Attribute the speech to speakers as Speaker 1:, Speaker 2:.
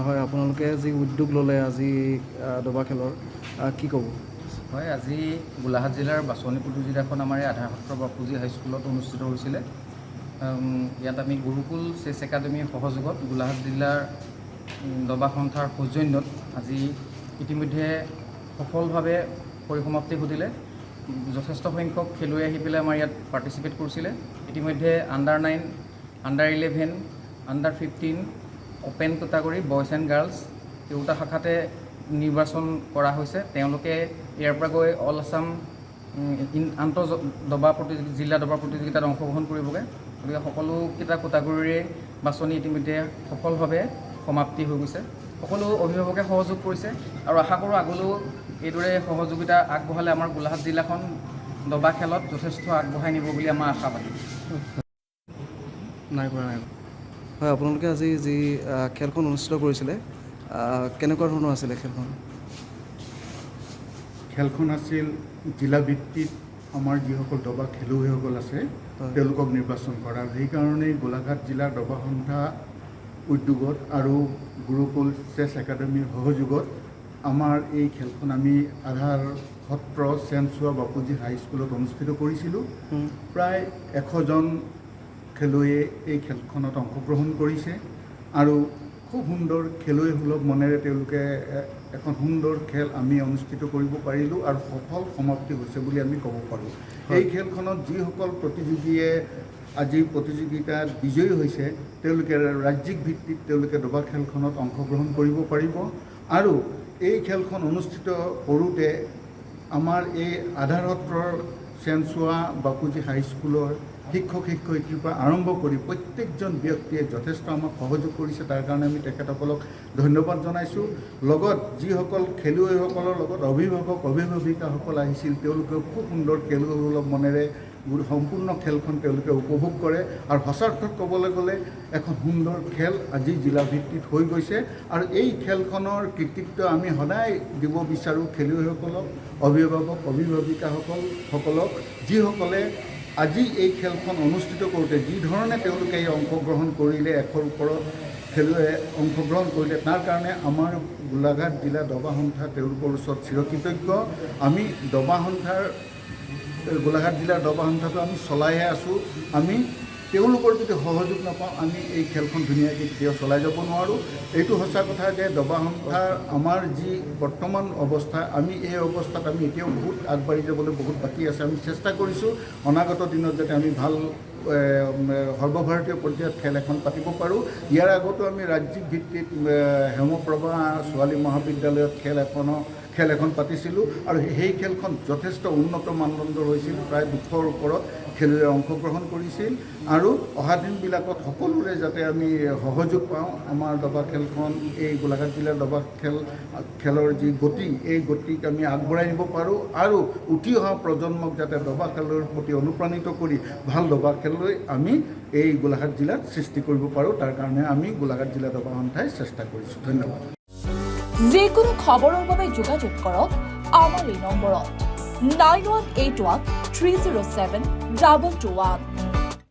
Speaker 1: হয়, আপোনালোকে যি উদ্যোগ ল'লে আজি দবা খেলৰ কি ক'ব?
Speaker 2: হয়, আজি গোলাঘাট জিলাৰ বাছনি প্ৰতিযোগিতাখন আমাৰ এই আধাৰ সত্ৰ বাপুজী হাইস্কুলত অনুষ্ঠিত হৈছিলে। ইয়াত আমি গুৰুকুল চেছ একাডেমীৰ সহযোগত গোলাঘাট জিলাৰ দবা সন্থাৰ সৌজন্যত আজি ইতিমধ্যে সফলভাৱে পৰিসমাপ্তি ঘটিলে। যথেষ্ট সংখ্যক খেলুৱৈ আহি পেলাই আমাৰ ইয়াত পাৰ্টিচিপেট কৰিছিলে। ইতিমধ্যে আণ্ডাৰ-9, আণ্ডাৰ-11, আণ্ডাৰ-15 open category boys and girls দুটা শাখাতে নিৰ্বাচন কৰা হৈছে। তেওঁলোকে ইয়াৰ পৰা গৈ অল আছাম আন্তঃ দবা জিলা দবা প্ৰতিযোগিতাত অংশগ্ৰহণ কৰিবগৈ। গতিকে সকলোকেইটা কেটাগৰীৰে বাছনি ইতিমধ্যে সফলভাৱে সমাপ্তি হৈ গৈছে। সকলো অভিভাৱকে সহযোগ কৰিছে আৰু আশা কৰোঁ আগলৈও এইদৰে সহযোগিতা আগবঢ়ালে আমাৰ গোলাঘাট জিলাখন দবা খেলত যথেষ্ট আগবঢ়াই নিব বুলি আমাৰ আশাবাদী।
Speaker 1: নাই কৰা। হয়, আপোনালোকে আজি যি খেলখন অনুষ্ঠিত কৰিছিলে কেনেকুৱা ধৰণৰ আছিলে খেলখন?
Speaker 3: খেলখন আছিল জিলা ভিত্তিত আমাৰ যিসকল দবা খেলুৱৈসকল আছে তেওঁলোকক নিৰ্বাচন কৰা। সেইকাৰণেই গোলাঘাট জিলাৰ দবা সন্থা উদ্যোগত আৰু গুৰুকুল চেছ একাডেমীৰ সহযোগত আমাৰ এই খেলখন আমি আধাৰ সত্ৰ চেনচোৱা বাপুজী হাইস্কুলত অনুষ্ঠিত কৰিছিলোঁ। প্ৰায় 100জন খেলুৱৈয়ে এই খেলখনত অংশগ্ৰহণ কৰিছে আৰু খুব সুন্দৰ খেলুৱৈসুলভ মনেৰে তেওঁলোকে এখন সুন্দৰ খেল আমি অনুষ্ঠিত কৰিব পাৰিলোঁ আৰু সফল সমাপ্তি হৈছে বুলি আমি ক'ব পাৰোঁ। এই খেলখনত যিসকল প্ৰতিযোগীয়ে আজি প্ৰতিযোগিতাত বিজয়ী হৈছে তেওঁলোকে ৰাজ্যিক ভিত্তিত তেওঁলোকে দবা খেলখনত অংশগ্ৰহণ কৰিব পাৰিব আৰু এই খেলখন অনুষ্ঠিত কৰোঁতে আমাৰ এই আধাৰ সত্ৰৰ চেনচোৱা বাপুজী হাইস্কুলৰ শিক্ষক শিক্ষয়িত্ৰীৰ পৰা আৰম্ভ কৰি প্ৰত্যেকজন ব্যক্তিয়ে যথেষ্ট আমাক সহযোগ কৰিছে। তাৰ কাৰণে আমি তেখেতসকলক ধন্যবাদ জনাইছোঁ। লগত যিসকল খেলুৱৈসকলৰ লগত অভিভাৱিকাসকল আহিছিল তেওঁলোকেও খুব সুন্দৰ খেলুৱৈসুলভ মনেৰে সম্পূৰ্ণ খেলখন তেওঁলোকে উপভোগ কৰে আৰু সঁচা অৰ্থত ক'বলৈ গ'লে এখন সুন্দৰ খেল আজি জিলা ভিত্তিত হৈ গৈছে আৰু এই খেলখনৰ কৃতিত্ব আমি সদায় দিব বিচাৰোঁ খেলুৱৈসকলক, অভিভাৱিকাসকলক যিসকলে আজি এই খেলখন অনুষ্ঠিত কৰোঁতে যি ধৰণে তেওঁলোকে এই অংশগ্ৰহণ কৰিলে, 100ৰ ওপৰত খেলুৱৈয়ে অংশগ্ৰহণ কৰিলে তাৰ কাৰণে আমাৰ গোলাঘাট জিলা দবা সন্থা তেওঁলোকৰ ওচৰত চিৰকৃতজ্ঞ। আমি দবা সন্থাৰ গোলাঘাট জিলাৰ দবা সন্থাটো আমি চলাইহে আছোঁ। আমি তেওঁলোকৰ যদি সহযোগ নাপাওঁ আমি এই খেলখন ধুনীয়াকৈ কেতিয়াও চলাই যাব নোৱাৰোঁ। এইটো সঁচা কথা যে দবা সন্থাৰ আমাৰ যি বৰ্তমান অৱস্থা আমি এই অৱস্থাত আমি এতিয়াও বহুত আগবাঢ়ি যাবলৈ বহুত বাকী আছে। আমি চেষ্টা কৰিছোঁ অনাগত দিনত যাতে আমি ভাল সৰ্বভাৰতীয় পৰ্যায়ত খেল এখন পাতিব পাৰোঁ। ইয়াৰ আগতো আমি ৰাজ্যিক ভিত্তিত হেমপ্ৰভা ছোৱালী মহাবিদ্যালয়ত খেল এখন পাতিছিলোঁ আৰু সেই খেলখন যথেষ্ট উন্নত মানদণ্ডৰ হৈছিল। প্ৰায় 200ৰ ওপৰত খেলুৱৈয়ে অংশগ্ৰহণ কৰিছিল আৰু অহা দিনবিলাকত সকলোৰে যাতে আমি সহযোগ পাওঁ আমাৰ দবা খেলখন এই গোলাঘাট জিলাৰ দবা খেলৰ যি গতি এই গতিক আমি আগবঢ়াই নিব পাৰোঁ আৰু উঠি অহা প্ৰজন্মক যাতে দবা খেলৰ প্ৰতি অনুপ্ৰাণিত কৰি ভাল দবা খেলুৱৈ আমি এই গোলাঘাট জিলাত সৃষ্টি কৰিব পাৰোঁ। তাৰ কাৰণে আমি গোলাঘাট জিলা দবা সন্থাই চেষ্টা কৰিছোঁ। ধন্যবাদ।
Speaker 4: যিকোনো খবৰৰ বাবে যোগাযোগ কৰক আমাৰ এই নম্বৰত 9181 307 221।